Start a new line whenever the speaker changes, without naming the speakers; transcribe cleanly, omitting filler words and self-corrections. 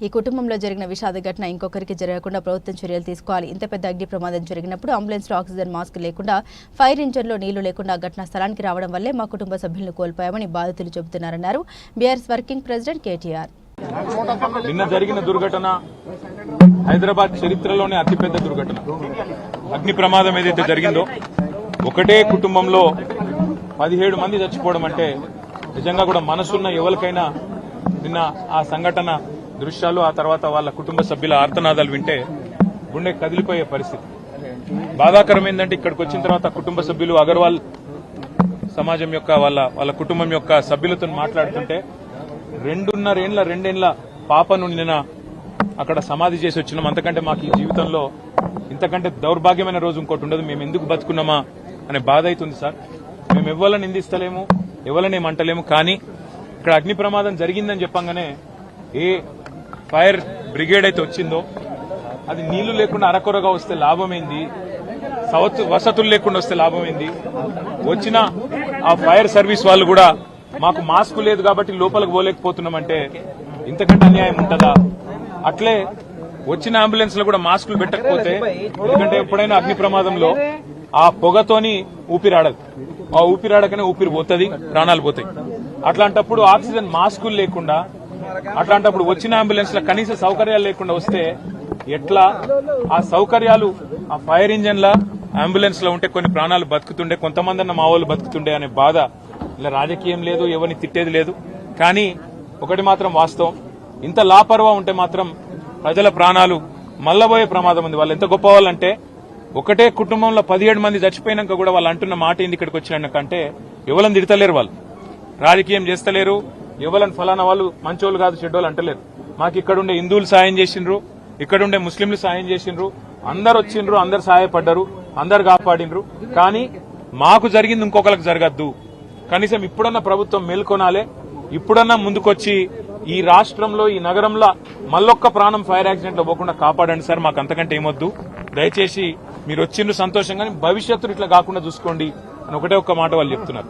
ఈ కుటుంబంలో జరిగిన విషాద ఘటన ఇంకొకరికి జరగకుండా ప్రభుత్వం చర్యలు తీసుకోవాలి. ఇంత పెద్ద అగ్ని ప్రమాదం జరిగినప్పుడు అంబులెన్స్లో ఆక్సిజన్ మాస్క్ లేకుండా, ఫైర్ ఇంజన్లో నీళ్లు లేకుండా ఘటనా స్థలానికి రావడం వల్లే మా కుటుంబ సభ్యులను కోల్పోయామని బాధితులు చెబుతున్నారన్నారు బీఆర్ఎస్ వర్కింగ్ ప్రెసిడెంట్ కేటీఆర్.
నిన్న జరిగిన దుర్ఘటన హైదరాబాద్ చరిత్రలోనే అతిపెద్ద దుర్ఘటన. అగ్ని ప్రమాదం ఏదైతే జరిగిందో ఒకటే కుటుంబంలో 17 మంది చచ్చిపోవడం అంటే నిజంగా కూడా మనసున్న ఎవరికైనా నిన్న ఆ సంఘటన దృశ్యాలు, ఆ తర్వాత వాళ్ళ కుటుంబ సభ్యుల ఆర్తనాదాలు వింటే గుండె కదిలిపోయే పరిస్థితి. బాధాకరం ఏంటంటే ఇక్కడికి వచ్చిన తర్వాత కుటుంబ సభ్యులు అగర్వాల్ సమాజం యొక్క వాళ్ళ కుటుంబం యొక్క సభ్యులతో మాట్లాడుతుంటే 2.5 పాపను నిన్న అక్కడ సమాధి చేసి వచ్చినాం. అంతకంటే మాకు ఈ జీవితంలో ఇంతకంటే దౌర్భాగ్యమైన రోజు ఇంకోటి ఉండదు. మేము ఎందుకు బతుకున్నామా అనే బాధ అవుతుంది సార్. మేము ఎవరిని నిందిస్తలేము, ఎవరిని ఏమంటలేము. కానీ ఇక్కడ అగ్ని ప్రమాదం జరిగిందని చెప్పంగానే ఏ ఫైర్ బ్రిగేడ్ అయితే వచ్చిందో అది నీళ్లు లేకుండా అరకొరగా వస్తే లాభమైంది, వసతులు లేకుండా వస్తే లాభమైంది. వచ్చిన ఆ ఫైర్ సర్వీస్ వాళ్ళు కూడా మాకు మాస్క్ లేదు కాబట్టి లోపలికి పోలేకపోతున్నామంటే ఇంతకంటే అన్యాయం ఉంటుందా? అట్లే వచ్చిన అంబులెన్స్ లో కూడా మాస్కులు పెట్టకపోతే, ఎందుకంటే ఎప్పుడైనా అగ్ని ప్రమాదంలో ఆ పొగతోని ఊపిరాడదు, ఆ ఊపిరాడకనే ఊపిరి పోతుంది, ప్రాణాలు పోతాయి. అట్లాంటప్పుడు ఆక్సిజన్ మాస్కులు లేకుండా, అట్లాంటప్పుడు వచ్చిన అంబులెన్స్ లో కనీస సౌకర్యాలు లేకుండా వస్తే ఎట్లా? ఆ సౌకర్యాలు ఆ ఫైర్ ఇంజన్ లా అంబులెన్స్ లో ఉంటే కొన్ని ప్రాణాలు బతుకుతుండే, కొంతమంది అన్న మా వాళ్ళు బతుకుతుండే అనే బాధ. ఇలా రాజకీయం లేదు, ఎవరిని తిట్టేది లేదు. కానీ ఒకటి మాత్రం వాస్తవం, ఇంత లాపర్వా ఉంటే మాత్రం ప్రజల ప్రాణాలు మల్లబోయే ప్రమాదం ఉంది. వాళ్ళు ఎంత గొప్ప వాళ్ళంటే ఒకటే కుటుంబంలో 17 మంది చచ్చిపోయినాక కూడా వాళ్ళు అంటున్న మాట ఏంది ఇక్కడికి వచ్చినాకంటే ఎవరిని తిడతలేరు, వాళ్ళు రాజకీయం చేస్తలేరు, ఎవరిని ఫలానా వాళ్ళు మంచోళ్ళు కాదు చెడ్డోళ్ళు అంటలేరు. మాకు ఇక్కడుండే హిందువులు సాయం చేసిండ్రు, ఇక్కడుండే ముస్లింలు సాయం చేసిండ్రు, అందరు వచ్చిండ్రు, అందరు సహాయపడ్డారు, అందరు కాపాడిండ్రు. కానీ మాకు జరిగింది ఇంకొకరికి జరగద్దు. కనీసం ఇప్పుడన్నా ప్రభుత్వం మేల్కొనాలే, ఇప్పుడన్నా ముందుకొచ్చి ఈ రాష్ట్రంలో ఈ నగరంలో మళ్ళొక్క ప్రాణం ఫైర్ యాక్సిడెంట్ లో పోకుండా కాపాడండి సార్. మాకు అంతకంటే ఏమొద్దు. దయచేసి మీరు వచ్చిండ్రు సంతోషంగా, భవిష్యత్తులో ఇట్లా కాకుండా చూసుకోండి అని ఒకటే ఒక్క మాట వాళ్ళు చెప్తున్నారు.